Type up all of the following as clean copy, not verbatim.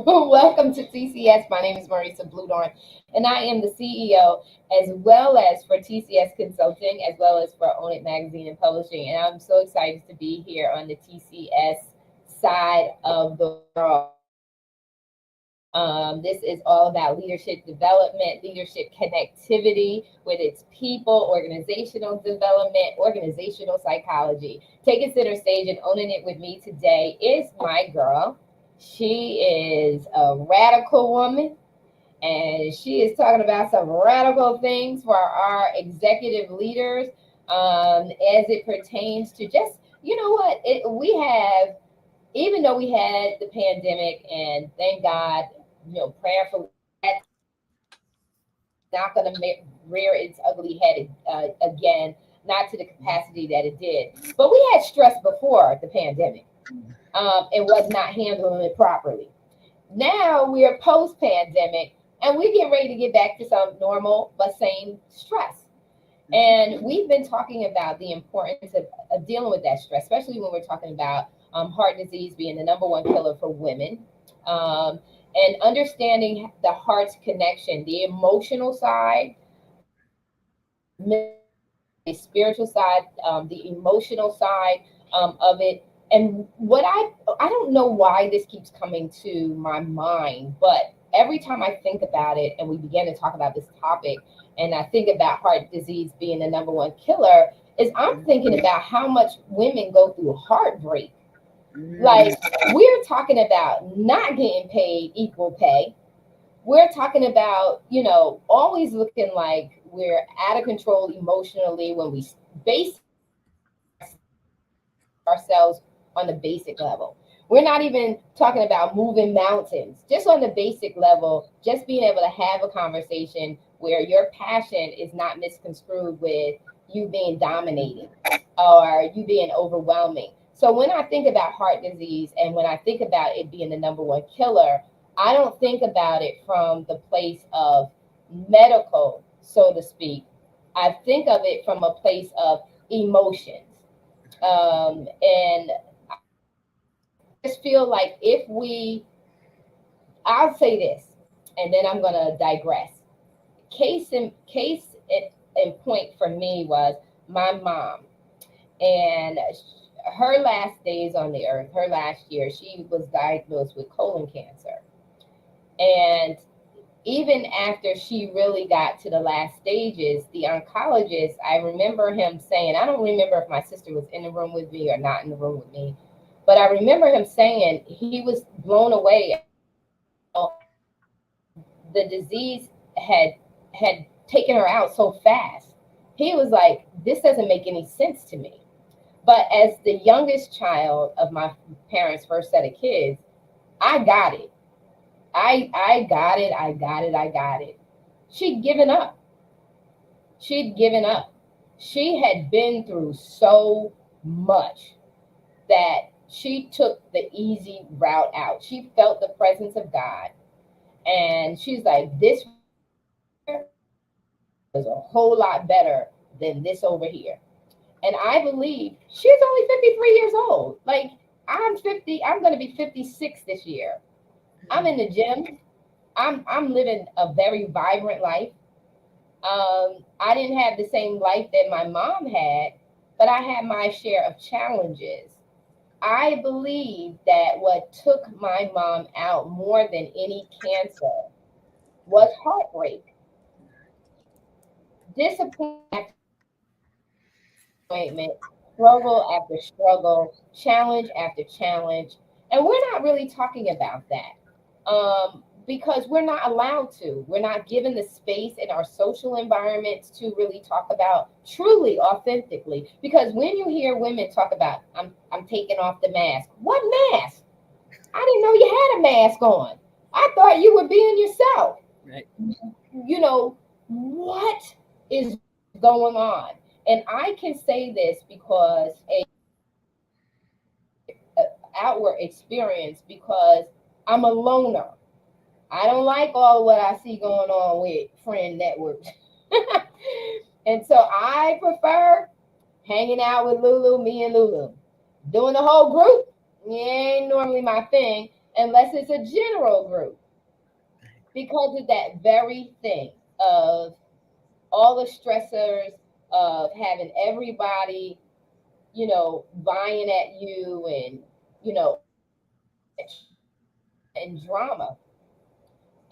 Welcome to TCS. My name is Marisa Bludorn, and I am the CEO as well as for TCS Consulting, as well as for Own It Magazine and Publishing. And I'm so excited to be here on the TCS side of the world. This is all about leadership development, leadership connectivity with its people, organizational development, organizational psychology. Taking center stage and owning it with me today is my girl. She is a radical woman, and she is talking about some radical things for our executive leaders as it pertains to just, you know what, we have, even though we had the pandemic, and thank God, prayerfully, that's not going to rear its ugly head again, not to the capacity that it did. But we had stress before the pandemic and was not handling it properly. Now we are post pandemic and we get ready to get back to some normal but same stress. And we've been talking about the importance of dealing with that stress, especially when we're talking about heart disease being the number one killer for women. And understanding the heart's connection, the emotional side, the spiritual side, the emotional side of it. And what I don't know why this keeps coming to my mind, but every time I think about it and we begin to talk about this topic, and I think about heart disease being the number one killer, is I'm thinking about how much women go through heartbreak. Like, we're talking about not getting paid equal pay. We're talking about, always looking like we're out of control emotionally when we base ourselves on the basic level. We're not even talking about moving mountains, just on the basic level, just being able to have a conversation where your passion is not misconstrued with you being dominating or you being overwhelming. So when I think about heart disease and when I think about it being the number one killer, I don't think about it from the place of medical, so to speak. I think of it from a place of emotions. And I just feel like if we, I'll say this, and then I'm going to digress. Case in point for me was my mom, and her last days on the earth, her last year, she was diagnosed with colon cancer. And even after she really got to the last stages, the oncologist, I remember him saying, I don't remember if my sister was in the room with me or not in the room with me, but I remember him saying he was blown away. The disease had taken her out so fast. He was like, this doesn't make any sense to me. But as the youngest child of my parents' first set of kids, I got it. I got it. I got it. I got it. She'd given up. She'd given up. She had been through so much that she took the easy route out. She felt the presence of God. And she's like, this is a whole lot better than this over here. And I believe she's only 53 years old. Like, I'm 50, I'm going to be 56 this year. I'm in the gym. I'm living a very vibrant life. I didn't have the same life that my mom had, but I had my share of challenges. I believe that what took my mom out more than any cancer was heartbreak, disappointment, struggle after struggle, challenge after challenge. And we're not really talking about that because we're not allowed to. We're not given the space in our social environments to really talk about truly, authentically. Because when you hear women talk about, I'm taking off the mask, what mask? I didn't know you had a mask on. I thought you were being yourself. Right. You know, what is going on? And I can say this because a outward experience, because I'm a loner. I don't like all of what I see going on with friend networks. And so I prefer hanging out with Lulu, me and Lulu. Doing the whole group, yeah, ain't normally my thing. unless it's a general group, because of that very thing of all the stressors of having everybody, vying at you, and, and drama.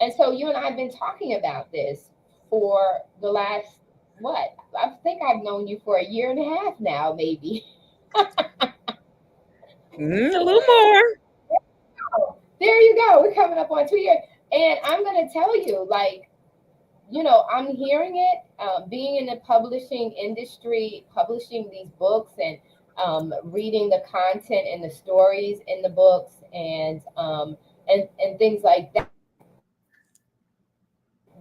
And so you and I have been talking about this for the last, what? I think I've known you for a year and a half now, maybe. A little more. There you go. We're coming up on 2 years. And I'm going to tell you, like, I'm hearing it, being in the publishing industry, publishing these books, and reading the content and the stories in the books, and things like that.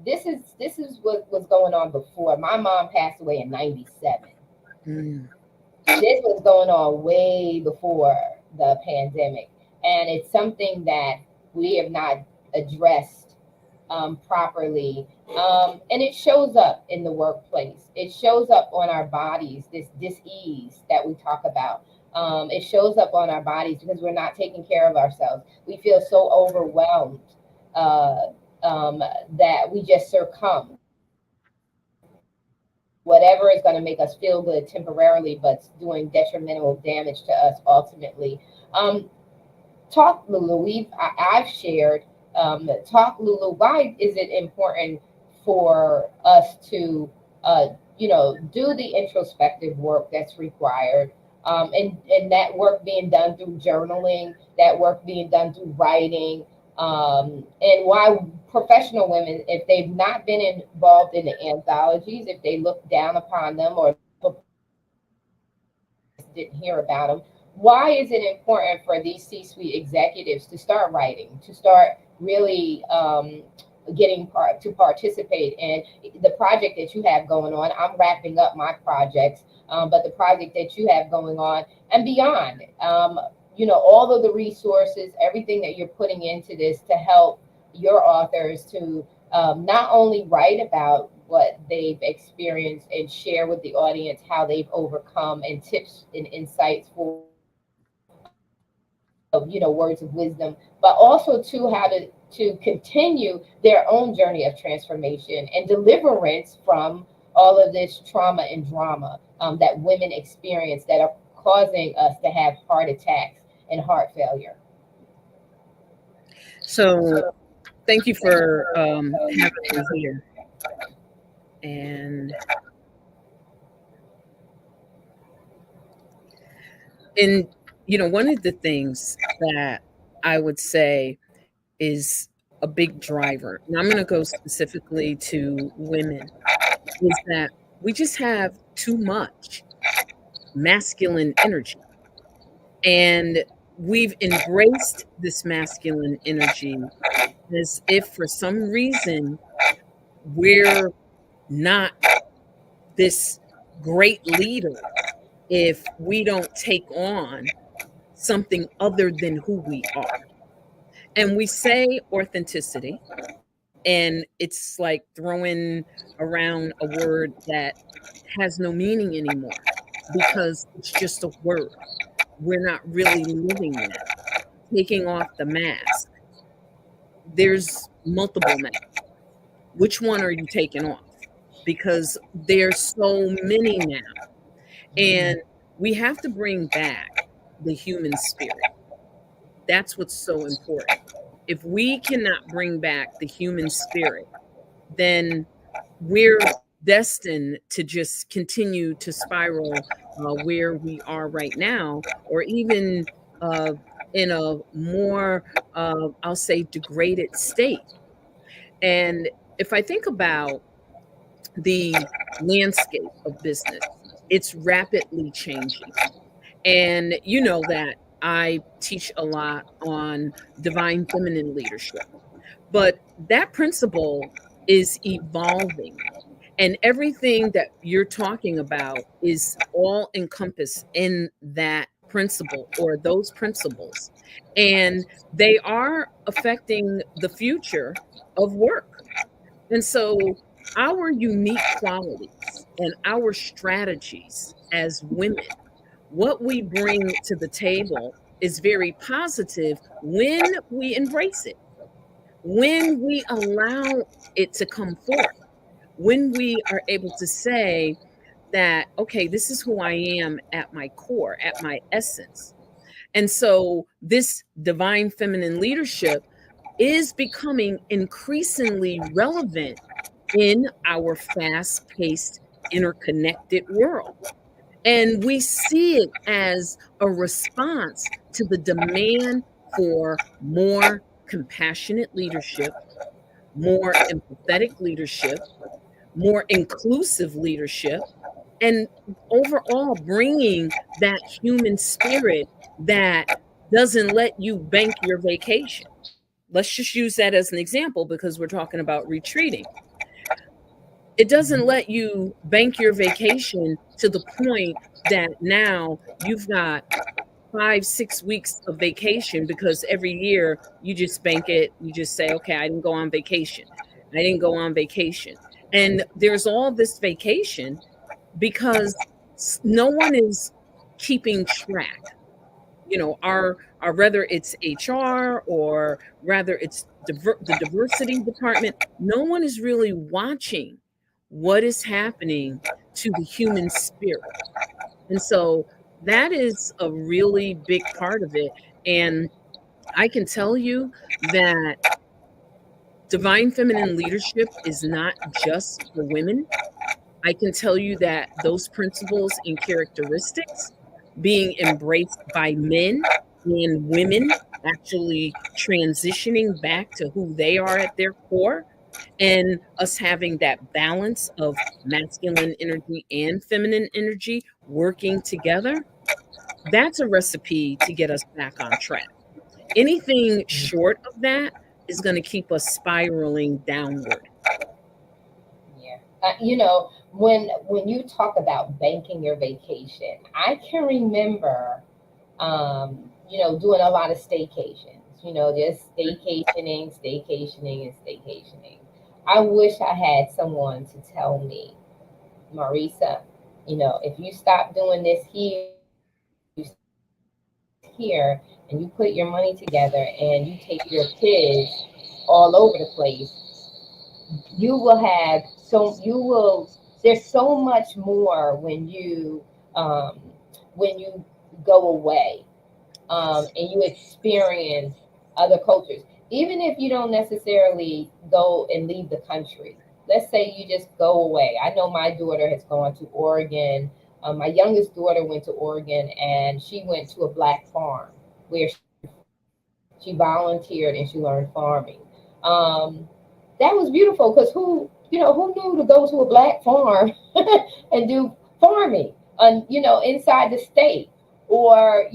This is what was going on before. My mom passed away in '97. Mm. This was going on way before the pandemic, and it's something that we have not addressed properly. And it shows up in the workplace. It shows up on our bodies, this dis-ease that we talk about. It shows up on our bodies because we're not taking care of ourselves. We feel so overwhelmed that we just succumb. Whatever is going to make us feel good temporarily, but doing detrimental damage to us ultimately. Talk, Lulu. I've shared. Talk, Lulu. Why is it important for us to, do the introspective work that's required, and that work being done through journaling, that work being done through writing, and why professional women, if they've not been involved in the anthologies, if they look down upon them or didn't hear about them, why is it important for these C-suite executives to start writing, to start really getting to participate in the project that you have going on? I'm wrapping up my projects, but the project that you have going on and beyond, all of the resources, everything that you're putting into this to help your authors to not only write about what they've experienced and share with the audience how they've overcome, and tips and insights for words of wisdom, but also to how to continue their own journey of transformation and deliverance from all of this trauma and drama that women experience that are causing us to have heart attacks and heart failure. So thank you for having me here. And one of the things that I would say is a big driver, and I'm going to go specifically to women, is that we just have too much masculine energy. And we've embraced this masculine energy as if for some reason we're not this great leader if we don't take on something other than who we are. And we say authenticity, and it's like throwing around a word that has no meaning anymore because it's just a word. We're not really living it. Taking off the mask. There's multiple masks. Which one are you taking off? Because there's so many now. And we have to bring back the human spirit. That's what's so important. If we cannot bring back the human spirit, then we're destined to just continue to spiral where we are right now, or even in a more, I'll say, degraded state. And if I think about the landscape of business, it's rapidly changing. And you know that I teach a lot on divine feminine leadership, but that principle is evolving. And everything that you're talking about is all encompassed in that principle or those principles. And they are affecting the future of work. And so our unique qualities and our strategies as women, what we bring to the table is very positive when we embrace it, when we allow it to come forth, when we are able to say that, okay, this is who I am at my core, at my essence. And so this divine feminine leadership is becoming increasingly relevant in our fast paced, interconnected world. And we see it as a response to the demand for more compassionate leadership, more empathetic leadership, more inclusive leadership, and overall bringing that human spirit that doesn't let you bank your vacation. Let's just use that as an example because we're talking about retreating. It doesn't let you bank your vacation to the point that now you've got 5, 6 weeks of vacation because every year you just bank it. You just say, okay, I didn't go on vacation. I didn't go on vacation. And there's all this vacation because no one is keeping track. Our whether it's HR or rather it's the diversity department, no one is really watching what is happening to the human spirit. And so that is a really big part of it. And I can tell you that divine feminine leadership is not just for women. I can tell you that those principles and characteristics being embraced by men and women actually transitioning back to who they are at their core, and us having that balance of masculine energy and feminine energy working together, that's a recipe to get us back on track. Anything short of that is going to keep us spiraling downward. Yeah. When you talk about banking your vacation, I can remember, doing a lot of staycations. Just staycationing, and staycationing. I wish I had someone to tell me, Marisa, if you stop doing this here, and you put your money together and you take your kids all over the place, you will have so you will there's so much more um, when you go away, and you experience other cultures, even if you don't necessarily go and leave the country. Let's say you just go away. I know my daughter has gone to Oregon. My youngest daughter went to Oregon, and she went to a black farm where she volunteered and she learned farming. Um, that was beautiful because who knew to go to a black farm and do farming, and inside the state, or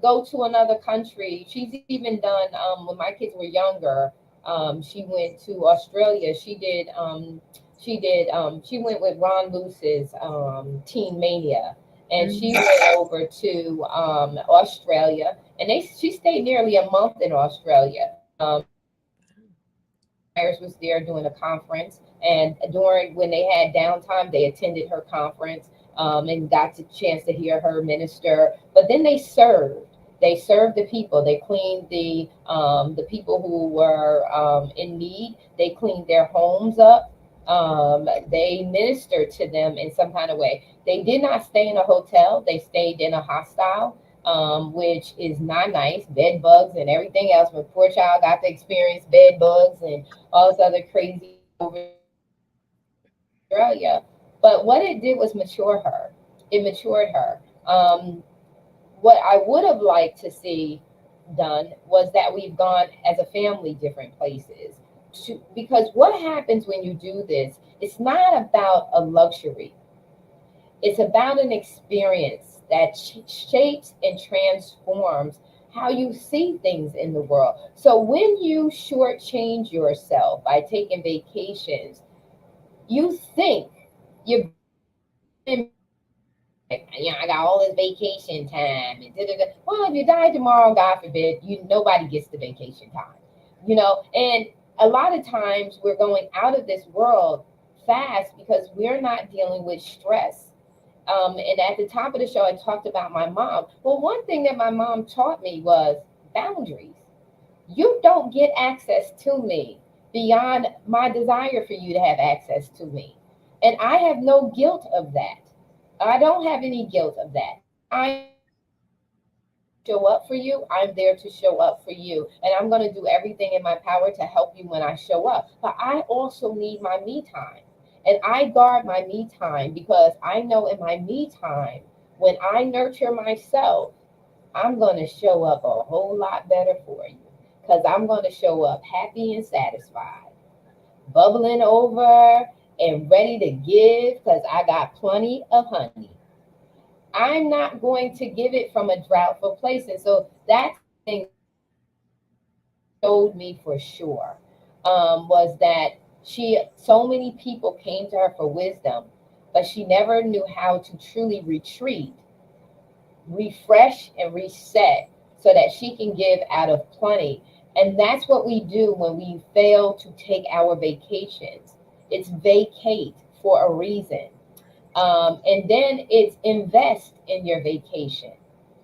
go to another country. She's even done, when my kids were younger. She went to Australia. She went with Ron Luce's Teen Mania, and she Mhm. went over to Australia, and she stayed nearly a month in Australia. Myers was there doing a conference, and during when they had downtime, they attended her conference, and got the chance to hear her minister. But then they served. They served the people. They cleaned the people who were in need. They cleaned their homes up. They ministered to them in some kind of way. They did not stay in a hotel. They stayed in a hostel, which is not nice. Bed bugs and everything else. My poor child got to experience bed bugs and all this other crazy over Australia. But what it did was mature her. It matured her. What I would have liked to see done was that we've gone as a family different places. Because what happens when you do this, it's not about a luxury. It's about an experience that shapes and transforms how you see things in the world. So when you shortchange yourself by taking vacations, you think you're, I got all this vacation time and da, da, da. Well, if you die tomorrow, God forbid, nobody gets the vacation time. And a lot of times we're going out of this world fast because we're not dealing with stress And at the top of the show, I talked about my mom. Well, one thing that my mom taught me was boundaries. You don't get access to me beyond my desire for you to have access to me. And I have no guilt of that. I don't have any guilt of that. I show up for you, I'm there to show up for you. And I'm going to do everything in my power to help you when I show up. But I also need my me time. And I guard my me time because I know in my me time, when I nurture myself, I'm going to show up a whole lot better for you because I'm going to show up happy and satisfied, bubbling over and ready to give because I got plenty of honey. I'm not going to give it from a droughtful place. And so that thing showed me for sure was that so many people came to her for wisdom, but she never knew how to truly retreat, refresh, and reset so that she can give out of plenty. And that's what we do when we fail to take our vacations. It's vacate for a reason. And then it's invest in your vacation,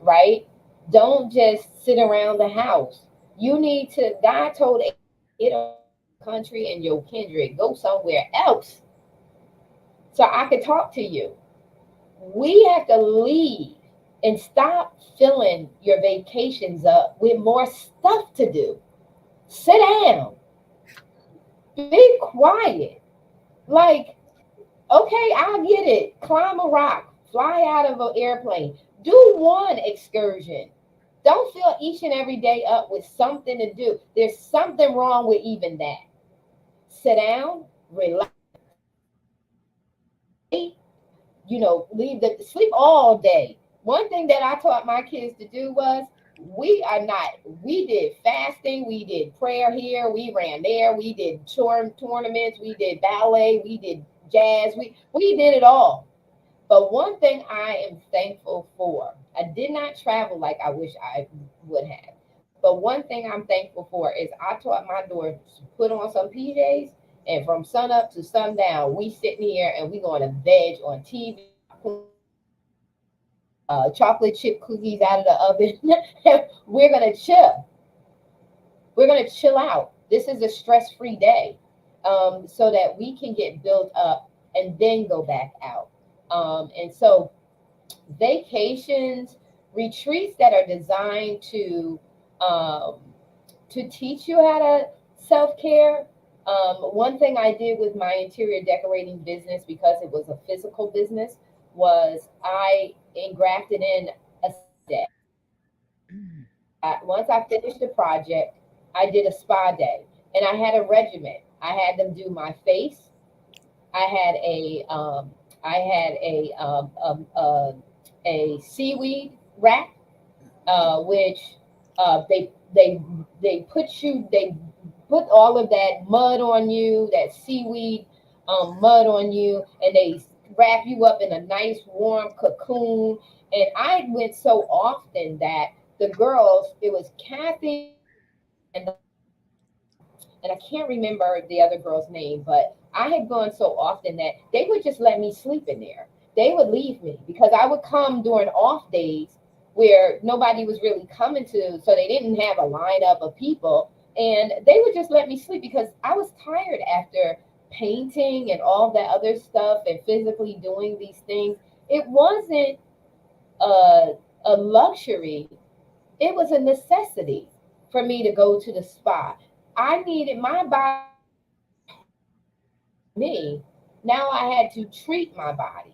right? Don't just sit around the house. You need to, God told Abraham, get a country and your kindred, go somewhere else so I could talk to you. We have to leave and stop filling your vacations up with more stuff to do. Sit down, be quiet. Like, okay, I get it. Climb a rock, fly out of an airplane, do one excursion. Don't fill each and every day up with something to do. There's something wrong with even that. Sit down, relax, leave the sleep all day. One thing that I taught my kids to do was we did fasting, we did prayer here, we ran there, we did tournaments, we did ballet, we did jazz, we did it all. But one thing I am thankful for, I did not travel like I wish I would have. But one thing I'm thankful for is I taught my daughter to put on some PJs, and from sun up to sundown, we sitting here and we going to veg on TV, chocolate chip cookies out of the oven. We're gonna chill. We're gonna chill out. This is a stress-free day, so that we can get built up and then go back out. And so vacations, retreats that are designed um, to teach you how to self-care. One thing I did with my interior decorating business, because it was a physical business, was I engrafted in a day. Once I finished the project, I did a spa day, and I had a regimen. I had them do my face. I had a seaweed wrap, which they put all of that mud on you, that seaweed mud on you, and they wrap you up in a nice warm cocoon. And I went so often that the girls, it was Kathy and I can't remember the other girl's name, but I had gone so often that they would just let me sleep in there. They would leave me because I would come during off days where nobody was really coming to, so they didn't have a lineup of people, and they would just let me sleep because I was tired after painting and all that other stuff and physically doing these things. It wasn't a luxury, it was a necessity for me to go to the spa. I needed my body me. Now I had to treat my body.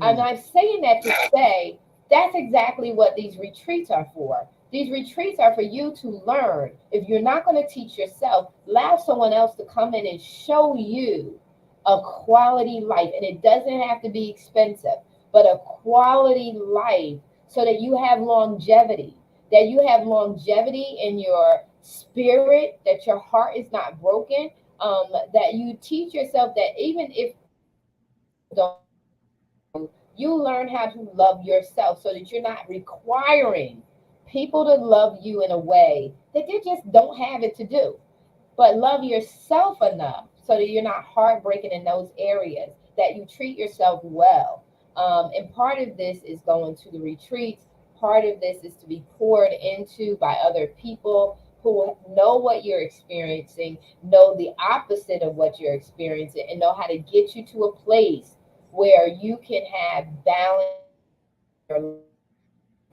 And Mm. I'm saying that to say that's exactly what these retreats are for. These retreats are for you to learn. If you're not going to teach yourself, allow someone else to come in and show you a quality life. And it doesn't have to be expensive, but a quality life so that you have longevity, that you have longevity in your spirit, that your heart is not broken, that you teach yourself that even if you don't, you learn how to love yourself so that you're not requiring people to love you in a way that they just don't have it to do. But love yourself enough so that you're not heartbreaking in those areas, that you treat yourself well. And part of this is going to the retreats. Part of this is to be poured into by other people who know what you're experiencing, know the opposite of what you're experiencing, and know how to get you to a place where you can have balance in your life,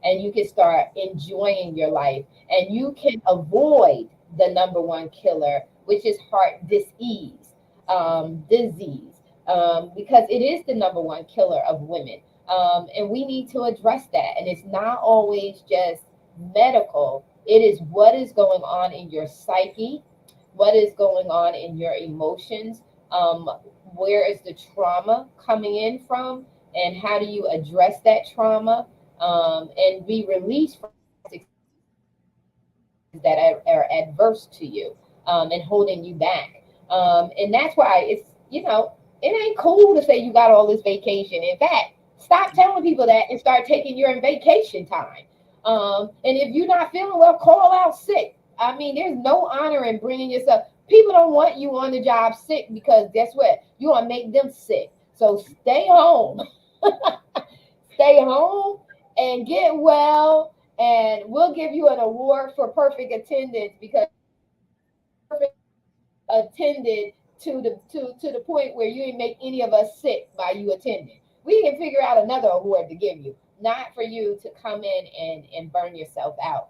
and you can start enjoying your life, and you can avoid the number one killer, which is heart disease, because it is the number one killer of women. And we need to address that. And it's not always just medical, it is what is going on in your psyche, what is going on in your emotions, um, where is the trauma coming in from, and how do you address that trauma, and be released from that are adverse to you, and holding you back. And that's why it ain't cool to say you got all this vacation. In fact, stop telling people that and start taking your vacation time. And if you're not feeling well, call out sick. I mean, there's no honor in bringing yourself. People don't want you on the job sick, because guess what? You want to make them sick. So stay home. Stay home and get well, and we'll give you an award for perfect attendance, because perfect attended to the point where you didn't make any of us sick by you attending. We can figure out another award to give you, not for you to come in and burn yourself out.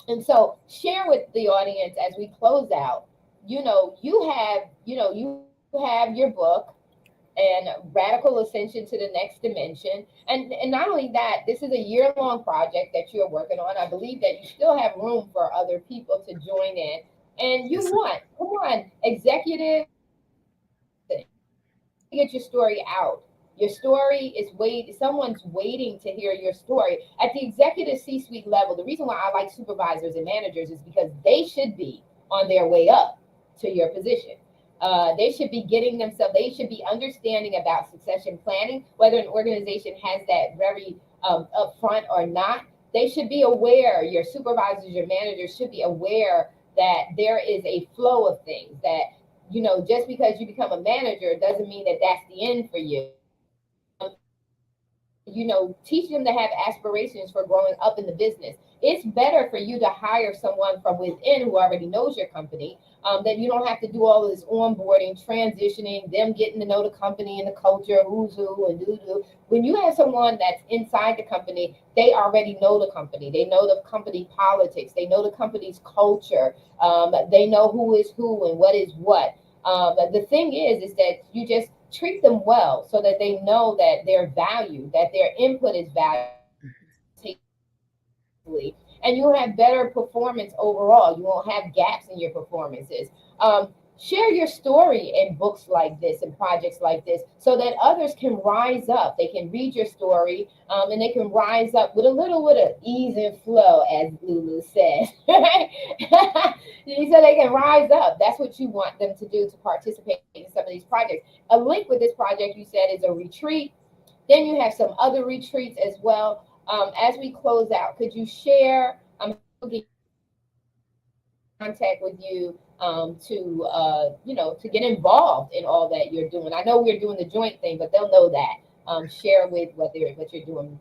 And so share with the audience as we close out, you have your book, and Radical Ascension to the Next Dimension. And not only that, this is a year-long project that you're working on. I believe that you still have room for other people to join in. And come on, executive, get your story out. Your story is someone's waiting to hear your story. At the executive C-suite level, the reason why I like supervisors and managers is because they should be on their way up to your position. They should be they should be understanding about succession planning, whether an organization has that very upfront or not. They should be aware, your supervisors, your managers should be aware that there is a flow of things, that, just because you become a manager doesn't mean that that's the end for you. Teach them to have aspirations for growing up in the business. It's better for you to hire someone from within who already knows your company, that you don't have to do all of this onboarding, transitioning, them getting to know the company and the culture, who's who and do. When you have someone that's inside the company, they already know the company. They know the company politics. They know the company's culture. They know who is who and what is what. But the thing is that you just treat them well, so that they know that they're valued, that their input is valued, and you'll have better performance overall. You won't have gaps in your performances. Share your story in books like this and projects like this, so that others can rise up. They can read your story, and they can rise up with an ease and flow, as Lulu says. So they can rise up. That's what you want them to do, to participate in some of these projects. A link with this project, you said, is a retreat. Then you have some other retreats as well. As we close out, could you share contact with you, to get involved in all that you're doing? I know we're doing the joint thing, but they'll know that. Share with what you're doing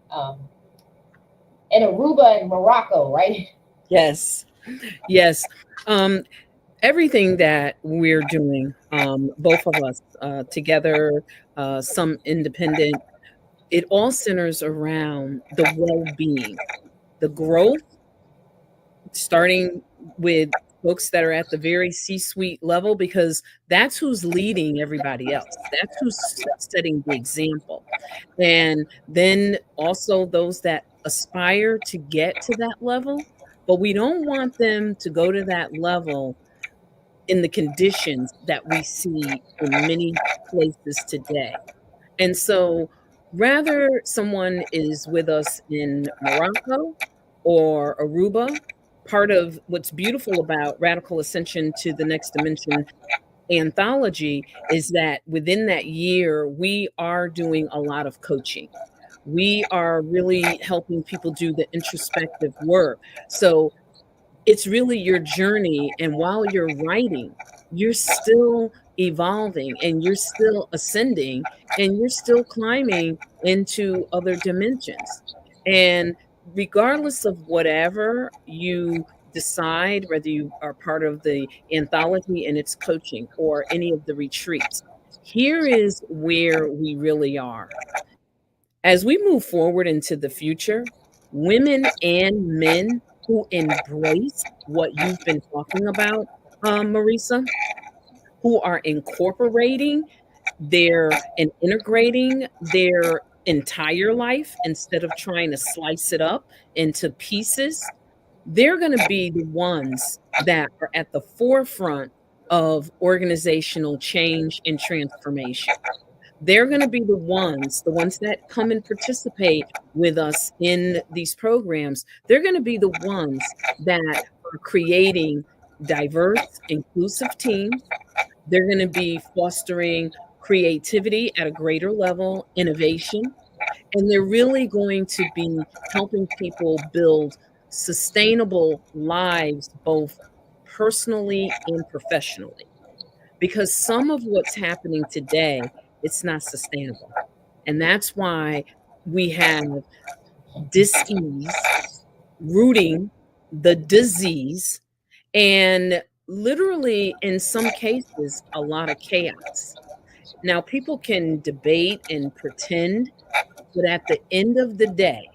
in Aruba and Morocco, right? Yes. Everything that we're doing, both of us together, some independent, it all centers around the well-being, the growth, starting with folks that are at the very C-suite level, because that's who's leading everybody else. That's who's setting the example. And then also those that aspire to get to that level, but we don't want them to go to that level in the conditions that we see in many places today. And so rather someone is with us in Morocco or Aruba, part of what's beautiful about Radical Ascension to the Next Dimension anthology is that within that year, we are doing a lot of coaching. We are really helping people do the introspective work. So it's really your journey. And while you're writing, you're still evolving and you're still ascending and you're still climbing into other dimensions. And regardless of whatever you decide, whether you are part of the anthology and its coaching or any of the retreats, here is where we really are. As we move forward into the future, women and men who embrace what you've been talking about, Marisa, who are incorporating and integrating their entire life instead of trying to slice it up into pieces, they're going to be the ones that are at the forefront of organizational change and transformation. They're going to be the ones that come and participate with us in these programs. They're going to be the ones that are creating diverse, inclusive teams. They're going to be fostering creativity at a greater level, innovation, and they're really going to be helping people build sustainable lives, both personally and professionally. Because some of what's happening today, it's not sustainable. And that's why we have dis-ease rooting the disease, and literally, in some cases, a lot of chaos. Now, people can debate and pretend, but at the end of the day,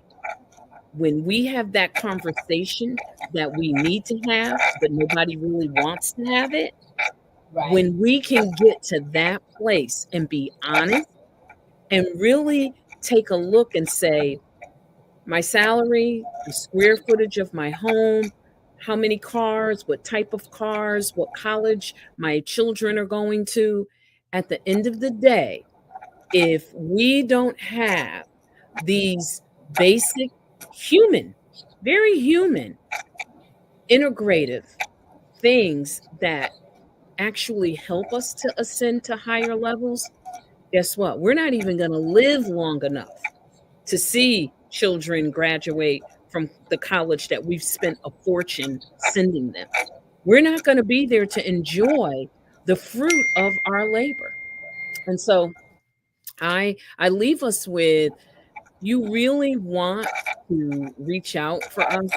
when we have that conversation that we need to have, but nobody really wants to have it, Right. when we can get to that place and be honest and really take a look and say, my salary, the square footage of my home, how many cars, what type of cars, what college my children are going to. At the end of the day, if we don't have these basic human, very human, integrative things that actually help us to ascend to higher levels, guess what? We're not even going to live long enough to see children graduate from the college that we've spent a fortune sending them. We're not going to be there to enjoy the fruit of our labor. And so I leave us with, you really want to reach out for us.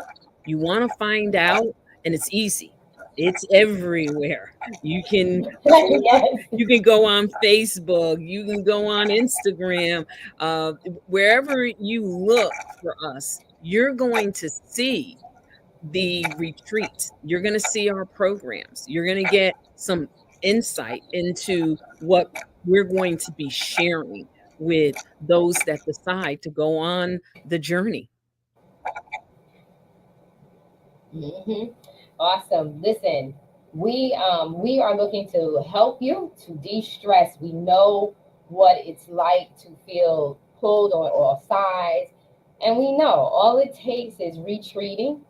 You want to find out, and it's easy. It's everywhere. You can Yes. you can go on Facebook, you can go on Instagram, uh, wherever you look for us, you're going to see the retreats. You're going to see our programs. You're going to get some insight into what we're going to be sharing with those that decide to go on the journey. Mhm. Awesome. Listen, we are looking to help you to de-stress. We know what it's like to feel pulled on all sides, and we know all it takes is retreating,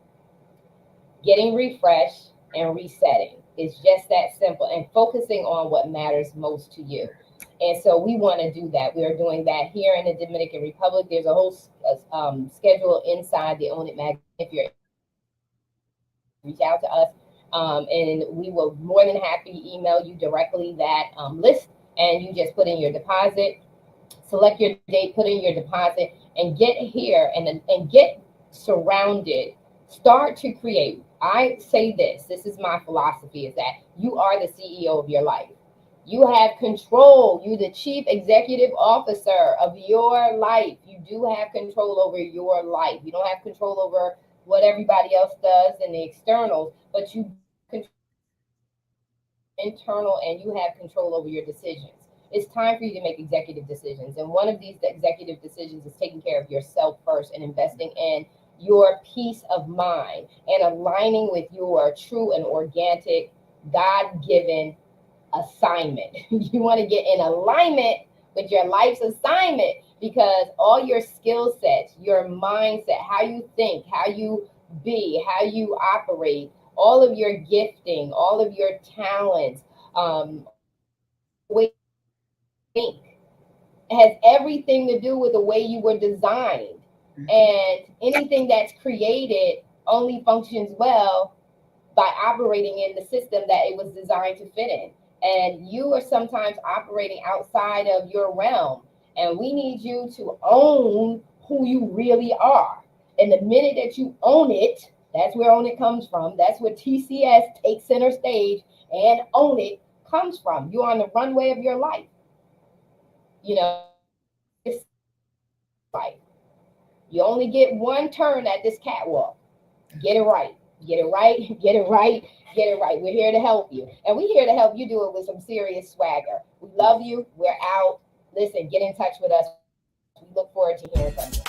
getting refreshed, and resetting. It's just that simple, and focusing on what matters most to you. And so we want to do that. We are doing that here in the Dominican Republic. There's a whole schedule inside the Own It magazine. If you're reach out to us, and we will more than happy email you directly that list, and you just put in your deposit, select your date, put in your deposit, and get here and get surrounded. Start to create. I say this is my philosophy, is that you are the CEO of your life. You have control. You the chief executive officer of your life. You do have control over your life. You don't have control over what everybody else does in the externals, but you control internal, and you have control over your decisions. It's time for you to make executive decisions. And one of these executive decisions is taking care of yourself first and investing in your peace of mind and aligning with your true and organic, God given assignment. You want to get in alignment with your life's assignment, because all your skill sets, your mindset, how you think, how you be, how you operate, all of your gifting, all of your talents, way you think, has everything to do with the way you were designed. And anything that's created only functions well by operating in the system that it was designed to fit in. and you are sometimes operating outside of your realm. And we need you to own who you really are. And the minute that you own it, that's where own it comes from. That's where TCS takes center stage, and own it comes from. You're on the runway of your life. You know, it's life. You only get one turn at this catwalk. Get it right. Get it right. Get it right. Get it right. We're here to help you. And we're here to help you do it with some serious swagger. We love you. We're out. Listen, get in touch with us. We look forward to hearing from you.